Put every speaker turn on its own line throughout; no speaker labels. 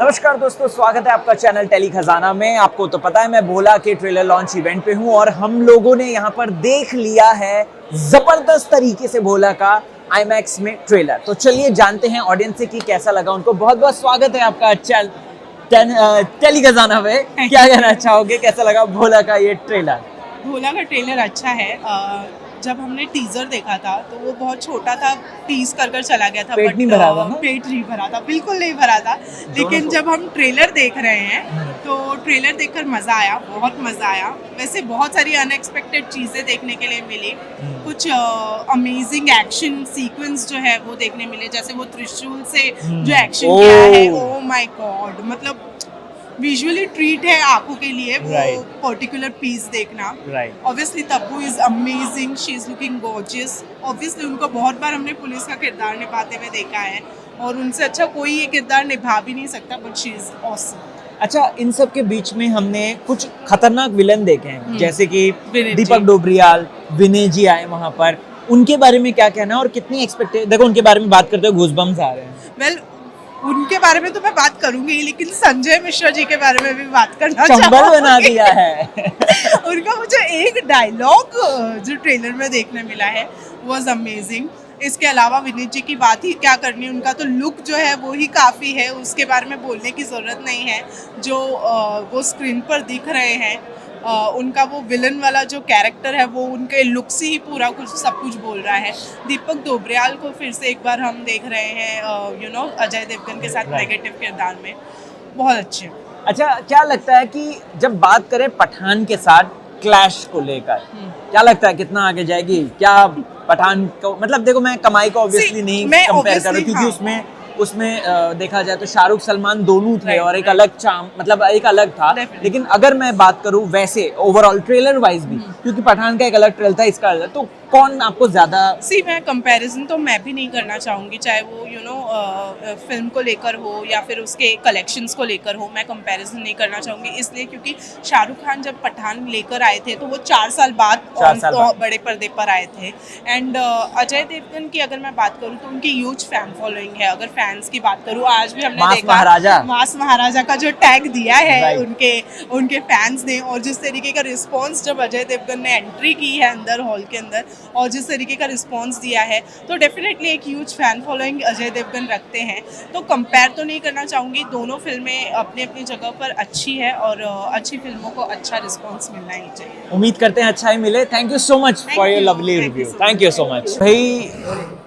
नमस्कार दोस्तों, स्वागत है आपका चैनल टेली खजाना में। आपको तो पता है मैं भोला के ट्रेलर लॉन्च इवेंट पे हूं और हम लोगों ने यहां पर देख लिया है जबरदस्त तरीके से भोला का आईमैक्स में ट्रेलर। तो चलिए जानते हैं ऑडियंस से कि कैसा लगा उनको। बहुत बहुत स्वागत है आपका टेली खजाना में। क्या कहना चाहोगे, कैसा लगा भोला का ये ट्रेलर?
भोला का ट्रेलर अच्छा है। जब हमने टीजर देखा था तो वो बहुत छोटा था, टीज कर चला गया था।
पेट नहीं भरा था ना?
पेट नहीं भरा था, बिल्कुल नहीं भरा था। लेकिन जब हम ट्रेलर देख रहे हैं तो ट्रेलर देखकर मज़ा आया, बहुत मज़ा आया। वैसे बहुत सारी अनएक्सपेक्टेड चीज़ें देखने के लिए मिली। कुछ अमेजिंग एक्शन सीक्वेंस जो है वो देखने मिले, जैसे वो त्रिशूल से जो एक्शन किया है, ओ माय गॉड, मतलब विजुअली ट्रीट है आंखों के लिए वो पर्टिकुलर पीस देखना। Obviously Tabu is amazing, she is looking gorgeous. Obviously उनको बहुत बार हमने पुलिस का किरदार निभाते हुए देखा है और उनसे अच्छा कोई ये किरदार निभा भी नहीं सकता, बट शी इज ऑसम।
अच्छा, इन सब के बीच में हमने कुछ खतरनाक विलन देखे हैं, जैसे कि
विनय
दीपक
जी।
डोबरियाल, विनय जी आए वहां पर। उनके बारे में क्या कहना है और कितनी एक्सपेक्टेड? देखो, उनके बारे में बात करते हुए गूज़बम्स आ रहे हैं।
वेल, उनके बारे में तो मैं बात करूंगी, लेकिन संजय मिश्रा जी के बारे में भी बात करना
चंबल बना
चाहूंगी।
दिया है।
उनका मुझे एक डायलॉग जो ट्रेलर में देखने मिला है वाज अमेजिंग। इसके अलावा विनीत जी की बात ही क्या करनी, उनका तो लुक जो है वो ही काफ़ी है, उसके बारे में बोलने की ज़रूरत नहीं है। जो वो स्क्रीन पर दिख रहे हैं, उनका वो विलन वाला जो कैरेक्टर है वो उनके लुक से ही पूरा कुछ सब कुछ बोल रहा है। दीपक डोबरियाल को फिर से एक बार हम देख रहे हैं अजय देवगन के साथ नेगेटिव किरदार में, बहुत अच्छे।
अच्छा, क्या लगता है कि जब बात करें पठान के साथ क्लैश को लेकर, क्या लगता है कितना आगे जाएगी? क्या पठान को, मतलब देखो, मैं कमाई को ऑब्वियसली नहीं कंपेयर कर रहा हूं, क्योंकि उसमें देखा जाए तो शाहरुख सलमान दोनों थे और एक अलग चार्म, मतलब एक अलग था। लेकिन अगर मैं बात करूं वैसे ओवरऑल ट्रेलर वाइज भी, क्योंकि पठान का एक अलग ट्रेलर था, इसका अलग, तो कौन आपको ज्यादा?
मैं कंपैरिजन तो मैं भी नहीं करना चाहूँगी, चाहे वो फिल्म को लेकर हो या फिर उसके कलेक्शंस को लेकर हो। मैं कंपैरिजन नहीं करना चाहूँगी इसलिए क्योंकि शाहरुख खान जब पठान लेकर आए थे तो वो 4 साल बाद बड़े पर्दे पर आए थे। एंड अजय देवगन की अगर मैं बात करूँ तो उनकी ह्यूज फैन फॉलोइंग है। अगर फैंस की बात करूँ, आज भी हमने देखा मास महाराजा का जो टैग दिया है उनके फैंस ने, और जिस तरीके का रिस्पॉन्स जब अजय देवगन ने एंट्री की है अंदर हॉल के अंदर और जिस तरीके का रिस्पॉन्स दिया है, तो डेफिनेटली एक huge fan following Ajay Devgn रखते हैं। तो कंपेयर तो नहीं करना चाहूँगी, दोनों फिल्में अपनी अपनी जगह पर अच्छी है और अच्छी फिल्मों को अच्छा रिस्पॉन्स मिलना ही चाहिए।
उम्मीद करते हैं अच्छा ही मिले। Thank you so much for your lovely review. Thank you so much. भाई,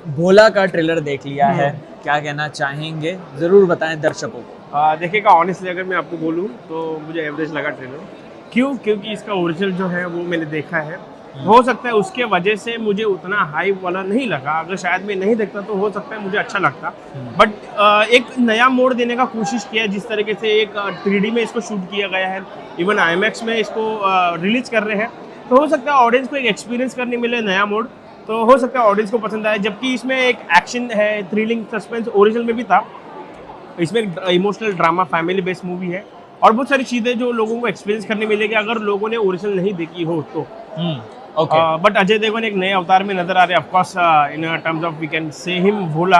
भोला का ट्रेलर देख लिया है, क्या कहना चाहेंगे, जरूर बताएं दर्शकों को।
देखिएगा, ऑनेस्टली अगर मैं आपको बोलूँ तो मुझे एवरेज लगा ट्रेलर। क्योंकि इसका ओरिजिनल जो है वो मैंने देखा है। हो सकता है उसके वजह से मुझे उतना हाइप वाला नहीं लगा। अगर शायद मैं नहीं देखता तो हो सकता है मुझे अच्छा लगता। बट एक नया मोड़ देने का कोशिश किया, जिस तरीके से एक 3D में इसको शूट किया गया है, इवन आईमैक्स में इसको रिलीज कर रहे हैं, तो हो सकता है ऑडियंस को एक एक्सपीरियंस करने मिले नया मोड। तो हो सकता है ऑडियंस को पसंद आए। जबकि इसमें एक एक्शन है, थ्रिलिंग, सस्पेंस ओरिजिनल में भी था। इसमें एक emotional drama, family based movie है और बहुत सारी चीज़ें जो लोगों को एक्सपीरियंस करने मिलेगी अगर लोगों ने ओरिजिनल नहीं देखी हो तो। बट अजय देवगन एक नए अवतार में नजर आ रहे हैं। Of course in terms of we can say him Bhola,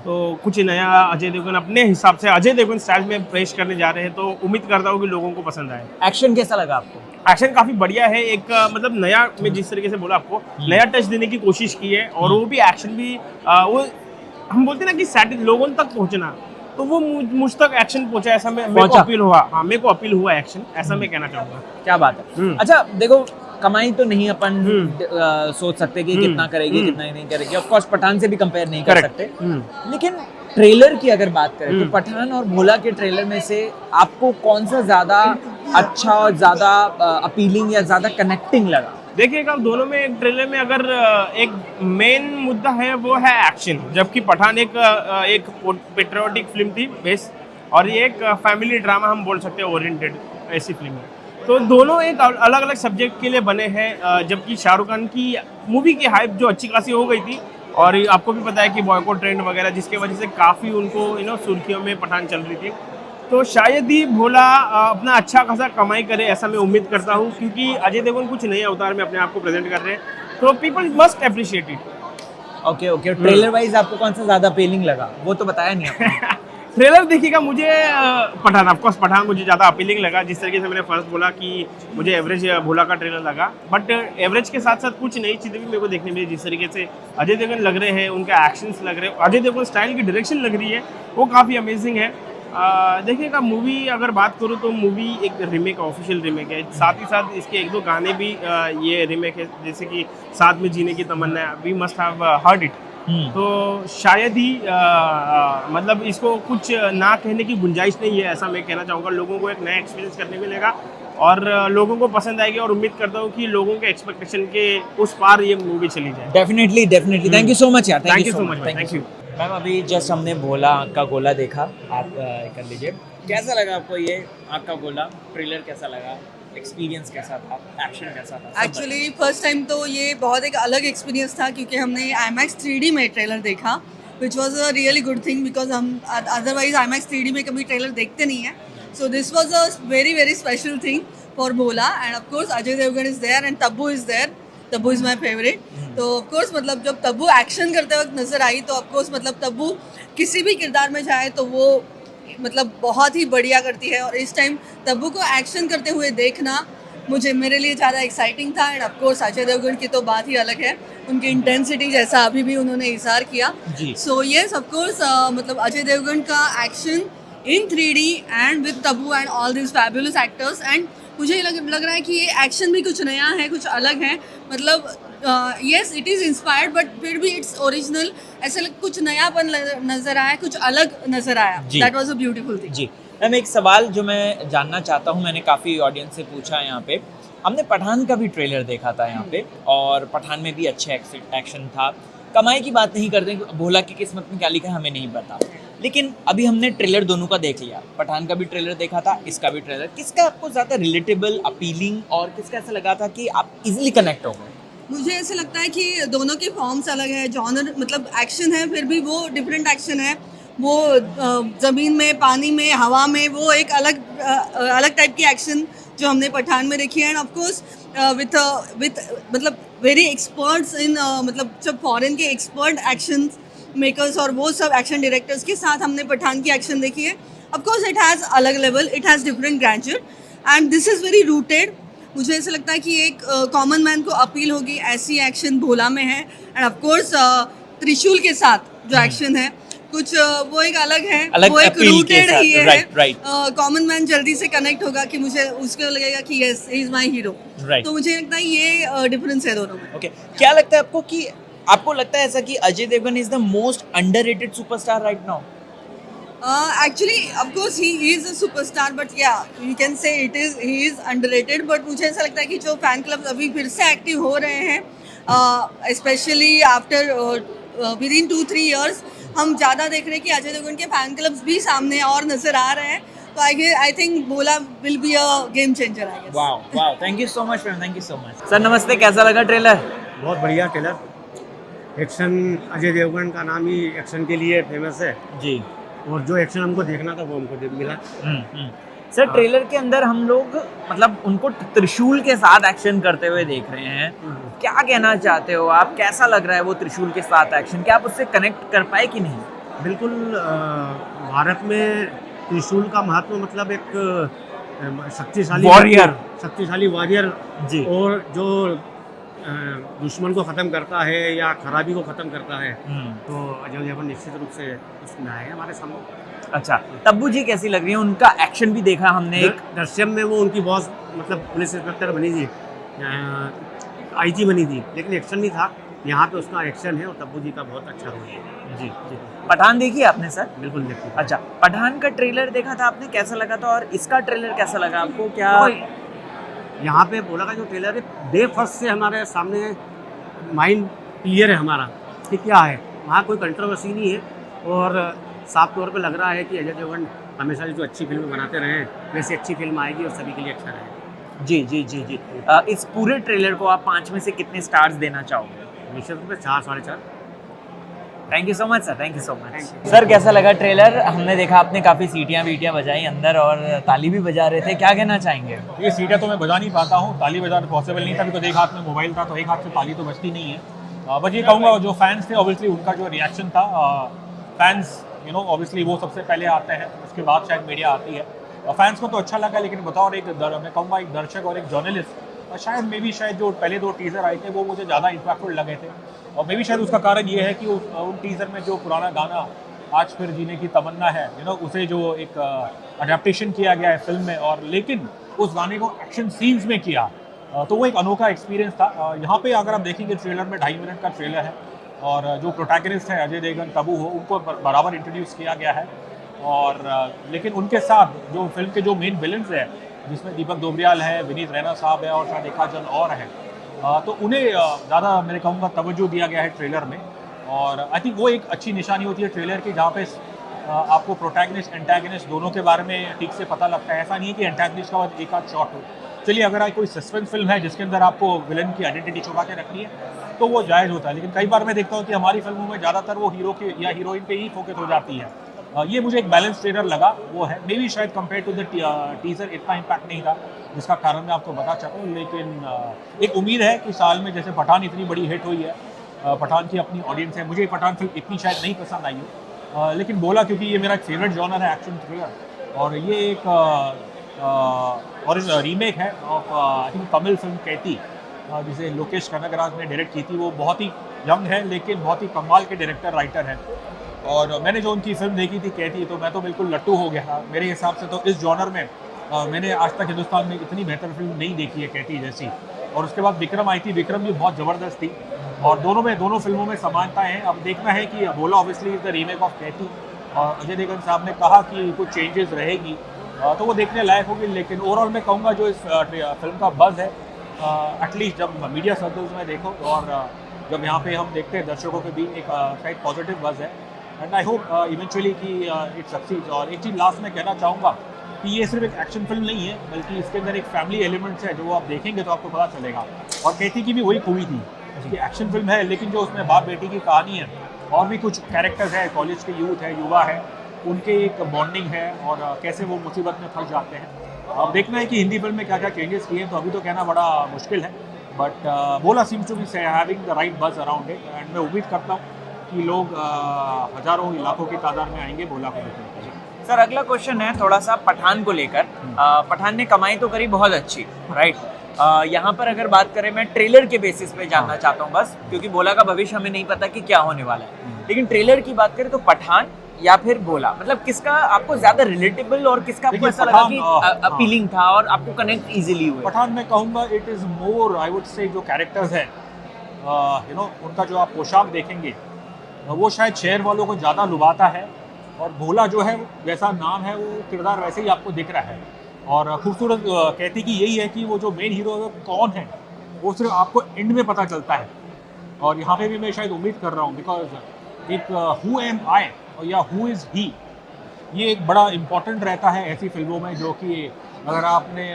तो कुछ नया अजय देवगन अपने हिसाब से अजय देवगन स्टाइल में पेश करने जा रहे हैं। तो उम्मीद करता हूँ कि लोगों को पसंद आए।
एक्शन कैसा लगा आपको?
एक्शन काफी बढ़िया है। एक मतलब नया, मैं जिस तरीके से बोला आपको, नया टच देने की कोशिश की है और वो भी एक्शन भी वो हम बोलते हैं ना कि लोगों तक पहुंचना, तो वो मुझ तक एक्शन पहुंचा, ऐसा मेरे को अपील हुआ। हाँ, मेरे को अपील हुआ एक्शन, ऐसा मैं कहना चाहूंगा।
क्या बात है। अच्छा देखो, कमाई तो नहीं अपन सोच सकते कि कितना करेगी कितना नहीं करेगी। ऑफ कोर्स पठान से भी कंपेयर नहीं कर सकते, लेकिन ट्रेलर की अगर बात करें तो पठान और भोला के ट्रेलर में से आपको कौन सा ज्यादा अच्छा और ज्यादा अपीलिंग या ज्यादा कनेक्टिंग लगा?
देखिएगा, दोनों में एक ट्रेलर में अगर एक मेन मुद्दा है वो है एक्शन, जबकि पठान एक पेट्रियोटिक फिल्म थी बेस, और ये एक फैमिली ड्रामा हम बोल सकते हैं ओरिएंटेड ऐसी फिल्म है। तो दोनों एक अलग अलग सब्जेक्ट के लिए बने हैं। जबकि शाहरुख खान की मूवी की हाइप जो अच्छी खासी हो गई थी, और आपको भी पता है कि बॉयकॉट ट्रेंड वगैरह, जिसके वजह से काफ़ी उनको सुर्खियों में पठान चल रही थी। तो शायद ही भोला अपना अच्छा खासा कमाई करे, ऐसा मैं उम्मीद करता हूँ, क्योंकि अजय देवगन कुछ नए अवतार में अपने आप को प्रेजेंट कर रहे हैं। तो people must appreciate it.
Okay, trailer wise आपको कौन सा ज्यादा अपीलिंग लगा वो तो बताया नहीं आपने।
ट्रेलर देखिएगा, मुझे पठान, ऑफकोर्स पठान मुझे ज़्यादा अपीलिंग लगा। जिस तरीके से मैंने फर्स्ट बोला कि मुझे एवरेज भोला का ट्रेलर लगा, बट एवरेज के साथ साथ कुछ नई चीज़ें भी मेरे को देखने मिली। जिस तरीके से अजय देवगन लग रहे हैं, उनके एक्शंस लग रहे हैं, अजय देवगन स्टाइल की डायरेक्शन लग रही है, वो काफ़ी अमेजिंग है। देखिएगा मूवी, अगर बात करूँ तो मूवी एक रीमेक, ऑफिशियल रीमेक है। साथ ही साथ इसके एक दो गाने भी ये रीमेक है, जैसे कि साथ में जीने की तमन्ना, we must have heard it. तो शायद ही मतलब इसको कुछ ना कहने की गुंजाइश नहीं है, ऐसा मैं कहना चाहूँगा। लोगों को एक नया एक्सपीरियंस करने मिलेगा और लोगों को पसंद आएगी, और उम्मीद करता हूँ कि लोगों के एक्सपेक्टेशन के उस पार ये मूवी चली जाए।
Definitely definitely, thank you so much यार,
thank you so much, thank you.
Ma'am अभी जस्ट हमने भोला आँख का गोला देखा, आप कर लीजिए, कैसा लगा आपको ये आँख का गोला ट्रेलर? कैसा लगा, एक्सपीरियंस कैसा था, एक्शन कैसा था?
एक्चुअली फर्स्ट टाइम तो ये बहुत एक अलग एक्सपीरियंस था, क्योंकि हमने IMAX 3D में ट्रेलर देखा, which was a really good thing, because हम अदरवाइज IMAX 3D में कभी ट्रेलर देखते नहीं हैं। So this was a very very special thing for Bholaa, and of course Ajay Devgn is there and Tabu is there. Tabu is my favourite. तो of course मतलब जब Tabu action करते वक्त नज़र आई, तो ऑफकोर्स मतलब तब्बू किसी भी किरदार में जाए तो वो मतलब बहुत ही बढ़िया करती है, और इस टाइम तब्बू को एक्शन करते हुए देखना मेरे लिए ज़्यादा एक्साइटिंग था। एंड ऑफकोर्स अजय देवगन की तो बात ही अलग है, उनकी इंटेंसिटी जैसा अभी भी उन्होंने इज़हार किया। सो येस ऑफकोर्स मतलब अजय देवगन का action in 3D and with Tabu and all this fabulous actors, and मुझे लग रहा है कि ये एक्शन भी कुछ नया है, कुछ अलग है। मतलब yes it is inspired, but फिर भी इट्स ओरिजिनल, ऐसा कुछ नयापन नज़र आया, कुछ अलग नज़र आया। That was a beautiful thing.
जी मैम, एक सवाल जो मैं जानना चाहता हूँ, मैंने काफ़ी ऑडियंस से पूछा है यहाँ पे, हमने पठान का भी ट्रेलर देखा था यहाँ पे, और पठान में भी अच्छे एक्शन था। कमाई की बात नहीं करते, भोला की किस्मत में क्या लिखा है हमें नहीं पता, लेकिन अभी हमने ट्रेलर दोनों का देख लिया, पठान का भी ट्रेलर देखा था, इसका भी ट्रेलर, किसका आपको ज़्यादा रिलेटेबल, अपीलिंग, और किसका ऐसा लगा था कि आप इजीली कनेक्ट हो गए?
मुझे ऐसा लगता है कि दोनों के फॉर्म्स अलग है, जॉनर मतलब एक्शन है, फिर भी वो डिफरेंट एक्शन है। वो ज़मीन में, पानी में, हवा में, वो एक अलग टाइप की एक्शन जो हमने पठान में देखी है। एंड ऑफकोर्स विथ मतलब वेरी एक्सपर्ट्स इन मतलब जब फॉरेन के एक्सपर्ट एक्शन मेकर्स और वो सब एक्शन डायरेक्टर्स के साथ हमने पठान की एक्शन देखी है। ऑफकोर्स इट हैज़ अलग level, it has different grander, and this is very rooted. मुझे ऐसा लगता है कि एक कॉमन मैन को अपील होगी, ऐसी एक्शन भोला में है। एंड ऑफकोर्स त्रिशूल के साथ जो एक्शन है कुछ वो एक अलग है, वो एक रूटेड ही है। कॉमन मैन जल्दी से कनेक्ट होगा कि मुझे उसको लगेगा कि yes he is my hero. तो मुझे लगता है ये डिफरेंस है दोनों में।
ओके, क्या लगता है आपको कि आपको लगता है ऐसा कि Ajay Devgn is the most underrated superstar right now?
Actually, of course, he is a superstar, but yeah, you can say he is underrated. But मुझे ऐसा लगता है कि जो फैन क्लब अभी फिर से एक्टिव हो रहे हैं, स्पेशली आफ्टर विदिन 2-3 years, हम ज़्यादा देख रहे हैं कि अजय देवगन के फैन क्लब्स भी सामने और नजर आ रहे हैं। तो I think Bholaa will be a game changer, I guess.
Wow, thank you so much ma'am, thank you so much. Sir नमस्ते, कैसा लगा ट्रेलर?
बहुत बढ़िया ट्रेलर। एक्शन, अजय देवगन का नाम ही एक्शन के लिए फेमस है
जी,
और जो एक्शन हमको देखना था वो हमको मिला।
सर ट्रेलर के अंदर हम लोग मतलब उनको त्रिशूल के साथ एक्शन करते हुए देख रहे हैं, क्या कहना चाहते हो आप? कैसा लग रहा है वो त्रिशूल के साथ एक्शन? क्या आप उससे कनेक्ट कर पाए कि नहीं?
बिल्कुल, भारत में त्रिशूल का महत्व मतलब एक शक्तिशाली वॉरियर
जी,
और जो दुश्मन को ख़त्म करता है या खराबी को ख़त्म करता है, तो अजय देवगन निश्चित रूप से उसमें आए हैं हमारे सामने।
अच्छा, तब्बू जी कैसी लग रही है? उनका एक्शन भी देखा हमने, एक
दृश्यम में वो उनकी बॉस मतलब पुलिस इंस्पेक्टर बनी थी, IG बनी थी, लेकिन एक्शन नहीं था। यहाँ पे उसका एक्शन है और तब्बू जी का बहुत अच्छा रोल है।
जी। पठान देखी आपने सर?
बिल्कुल देखी।
अच्छा, पठान का ट्रेलर देखा था आपने, कैसा लगा था? और इसका ट्रेलर कैसा लगा आपको? क्या
यहाँ पे बोला का जो ट्रेलर है, डे फर्स्ट से हमारे सामने माइंड क्लियर है हमारा कि क्या है, वहाँ कोई कंट्रोवर्सी नहीं है, और साफ तौर पे लग रहा है कि अजय देवगन हमेशा जो अच्छी फिल्में बनाते रहे वैसे अच्छी फिल्म आएगी और सभी के लिए अच्छा रहेगा।
जी। इस पूरे ट्रेलर को आप 5 में से कितने स्टार्स देना चाहोगे?
निश्चित रूप से 4-4.5।
Thank you so much sir, thank you so much. Sir कैसा लगा ट्रेलर? हमने देखा आपने काफ़ी सीटियाँ बजाई अंदर और ताली भी बजा रहे थे, क्या कहना चाहेंगे?
ये सीटियाँ तो मैं बजा नहीं पाता हूँ, ताली बजाना पॉसिबल नहीं था, अभी तो एक हाथ में मोबाइल था तो एक हाथ से ताली तो बजती नहीं है। बस ये कहूँगा जो फैंस थे ऑब्वियसली उनका जो रिएक्शन था, फैंस यू नो ऑब्वियसली वो सबसे पहले आते हैं, उसके बाद शायद मीडिया आती है। फैंस को तो अच्छा लगा, लेकिन बतौर एक मैं कहूँगा एक दर्शक और एक जर्नलिस्ट शायद मे बी शायद जो पहले 2 टीज़र आए थे वो मुझे ज़्यादा इम्पैक्टफुल लगे थे। और मे बी शायद उसका कारण ये है कि उन टीज़र में जो पुराना गाना आज फिर जीने की तमन्ना है, यू नो, उसे जो एक अडेप्टेशन किया गया है फिल्म में, और लेकिन उस गाने को एक्शन सीन्स में किया, तो वो एक अनोखा एक्सपीरियंस था। यहाँ पे अगर आप देखेंगे ट्रेलर में 2.5 मिनट का ट्रेलर है, और जो प्रोटैगनिस्ट है अजय देवगन, तब्बू हो, उनको बराबर इंट्रोड्यूस किया गया है। और लेकिन उनके साथ जो फिल्म के जो मेन विलन्स हैं, जिसमें दीपक दोबरियाल है, विनीत रैना साहब है और शायद एक आध जन और है, तो उन्हें ज़्यादा मेरे कहूँगा तवज्जो दिया गया है ट्रेलर में। और आई थिंक वो एक अच्छी निशानी होती है ट्रेलर की, जहाँ पे आपको प्रोटैगनिस्ट एंटैगनिस्ट दोनों के बारे में ठीक से पता लगता है। ऐसा नहीं है कि एंटैगनिस्ट का बाद एक आध शॉट हो। चलिए, अगर कोई सस्पेंस फिल्म है जिसके अंदर आपको विलन की आइडेंटिटी छुपा के रखनी है तो वो जायज़ होता है, लेकिन कई बार मैं देखता हूँ कि हमारी फिल्मों में ज़्यादातर वो हीरो के या हीरोइन पे ही फोकस हो जाती है। ये मुझे एक बैलेंस ट्रेलर लगा, वो है। मे बी शायद कंपेयर टू द टीजर इतना इम्पैक्ट नहीं था, जिसका कारण मैं आपको बता चाहता हूँ। लेकिन एक उम्मीद है कि साल में जैसे पठान इतनी बड़ी हिट हुई है, पठान की अपनी ऑडियंस है, मुझे पठान फिल्म इतनी शायद नहीं पसंद आई हो, लेकिन बोला क्योंकि ये मेरा एक फेवरेट जॉनर है एक्शन थ्रिलर, और ये एक और रीमेक है of I think Tamil film Kaithi, जिसे लोकेश कनगराज ने डायरेक्ट की थी। वो बहुत ही यंग है लेकिन बहुत ही कमाल के डायरेक्टर राइटर हैं, और मैंने जो उनकी फिल्म देखी थी कैती, तो मैं तो बिल्कुल लट्टू हो गया था। मेरे हिसाब से तो इस जॉनर में मैंने आज तक हिंदुस्तान में इतनी बेहतर फिल्म नहीं देखी है कैती जैसी। और उसके बाद विक्रम आई थी, विक्रम भी बहुत ज़बरदस्त थी, और दोनों फिल्मों में समानता है। अब देखना है कि Bhola obviously is the remake of Kaithi, और अजय देवगन साहब ने कहा कि कुछ चेंजेस रहेगी, तो वो देखने लायक होगी। लेकिन ओवरऑल मैं कहूँगा जो इस फिल्म का बज़ है, एटलीस्ट जब मीडिया सर्कल्स में देखो और जब यहाँ पे हम देखते हैं दर्शकों के बीच एक शायद पॉजिटिव बज़ है, एंड आई होप इवेंचुअली कि इट सक्सीड्स। और एक चीज़ लास्ट में कहना चाहूँगा कि ये सिर्फ एक एक्शन फिल्म नहीं है, बल्कि इसके अंदर एक फैमिली एलिमेंट्स है, जो आप देखेंगे तो आपको पता चलेगा। और कैथी की भी वही खूबी थी कि एक्शन फिल्म है, लेकिन जो उसमें बाप बेटी की कहानी है, और भी कुछ कैरेक्टर्स है, कॉलेज के यूथ है, युवा है, उनके एक बॉन्डिंग है, और कैसे वो मुसीबत में फंस जाते हैं। अब देखना है कि हिंदी फिल्म में क्या क्या चेंजेस किए, तो अभी तो कहना बड़ा मुश्किल है, but Bholaa seems to be having the right buzz around it, and मैं उम्मीद करता हूँ कि लोग हज़ारों लाखों की तादाद में आएंगे बोला को देखने के लिए।
सर, अगला क्वेश्चन है थोड़ा सा पठान को लेकर। पठान ने कमाई तो करी बहुत अच्छी, राइट। यहाँ पर अगर बात करें, मैं ट्रेलर के बेसिस पे जानना चाहता हूँ बस, क्योंकि बोला का भविष्य हमें नहीं पता कि क्या होने वाला है, लेकिन ट्रेलर की बात करें तो पठान या फिर बोला, मतलब किसका आपको ज्यादा रिलेटेबल और किसका आपको ऐसा लगा कि अपीलिंग था और आपको कनेक्ट इजीली हुआ?
पठान मैं कहूँगा it is more, I would say, जो कैरेक्टर्स हैं, यू नो, उनका जो आप पोशाक देखेंगे वो शायद शहर वालों को ज़्यादा लुभाता है, और भोला जो है जैसा नाम है वो किरदार वैसे ही आपको दिख रहा है। और खूबसूरत कहती कि यही है कि वो जो मेन हीरो है कौन है वो सिर्फ आपको एंड में पता चलता है। और यहाँ पे भी मैं शायद उम्मीद कर रहा हूँ, बिकॉज एक हु एम आई या हु इज़ ही, ये एक बड़ा इम्पॉर्टेंट रहता है ऐसी फिल्मों में, जो कि अगर आपने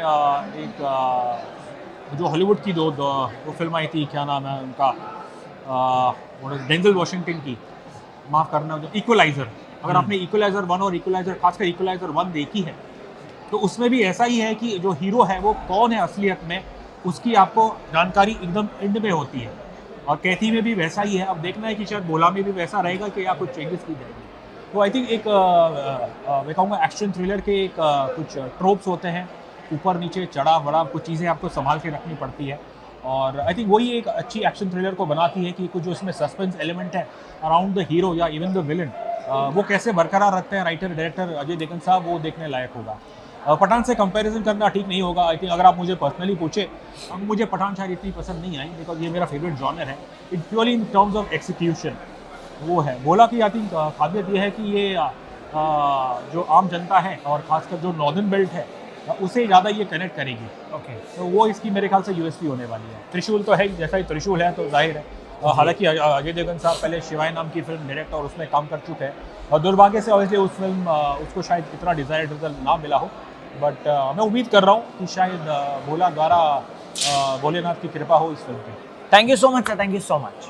जो हॉलीवुड की वो फिल्म आई थी, क्या नाम है उनका, डेंजल वॉशिंगटन की, माफ़ करना, जो इक्वलाइज़र, अगर आपने इक्वलाइज़र 1 और इक्वलाइज़र, खासकर इक्वलाइज़र 1 देखी है, तो उसमें भी ऐसा ही है कि जो हीरो है वो कौन है असलियत में, उसकी आपको जानकारी एकदम एंड में होती है। और कैथी में भी वैसा ही है। अब देखना है कि शायद बोला में भी वैसा रहेगा कि या कुछ चेंजेस की जाएगी। तो आई थिंक एक मैं कहूँगा एक्शन थ्रिलर के एक कुछ ट्रोप्स होते हैं, ऊपर नीचे चढ़ा बड़ा, कुछ चीज़ें आपको संभाल के रखनी पड़ती है, और आई थिंक वही एक अच्छी एक्शन थ्रिलर को बनाती है कि कुछ जो इसमें सस्पेंस एलिमेंट है अराउंड द हीरो या इवन द विलन, वो कैसे बरकरार रखते हैं राइटर डायरेक्टर अजय देवगन साहब, वो देखने लायक होगा। पठान से कंपैरिजन करना ठीक नहीं होगा। आई थिंक अगर आप मुझे पर्सनली पूछे, अब मुझे पठान शायद इतनी पसंद नहीं आई, बिकॉज ये मेरा फेवरेट जॉनर है। It purely in terms of execution वो है। बोला कि आई थिंक खासियत ये है कि ये जो आम जनता है और खासकर जो नॉर्दर्न बेल्ट है उसे ज़्यादा ये कनेक्ट करेगी। ओके, तो वो इसकी मेरे ख्याल से यूएसपी होने वाली है। त्रिशूल तो है ही, जैसा ही त्रिशूल है तो जाहिर है। हालांकि अजय देवगन साहब पहले शिवाय नाम की फिल्म डायरेक्ट और उसमें काम कर चुके हैं, और दुर्भाग्य से ऑब्वियसली उस फिल्म उसको शायद इतना डिज़ायर्ड रिजल्ट ना मिला हो, बट मैं उम्मीद कर रहा हूँ कि शायद भोला द्वारा भोलेनाथ की कृपा हो इस फिल्म पे।
Thank you so much sir, thank you so much.